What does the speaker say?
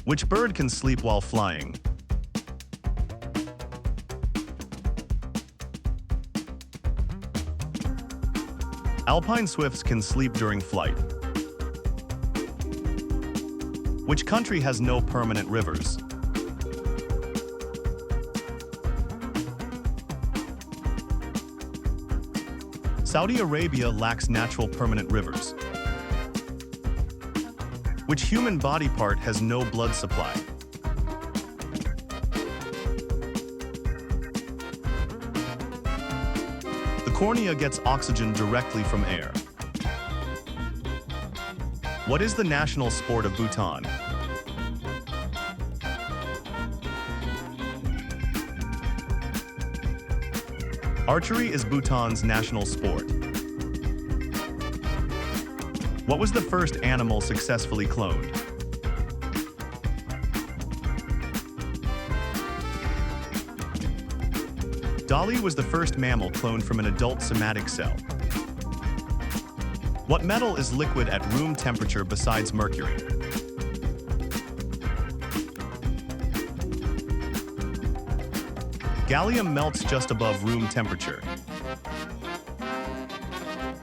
Which bird can sleep while flying? Alpine swifts can sleep during flight. Which country has no permanent rivers? Saudi Arabia lacks natural permanent rivers. Which human body part has no blood supply? The cornea gets oxygen directly from air. What is the national sport of Bhutan? Archery is Bhutan's national sport. What was the first animal successfully cloned? Dolly was the first mammal cloned from an adult somatic cell. What metal is liquid at room temperature besides mercury? Gallium melts just above room temperature.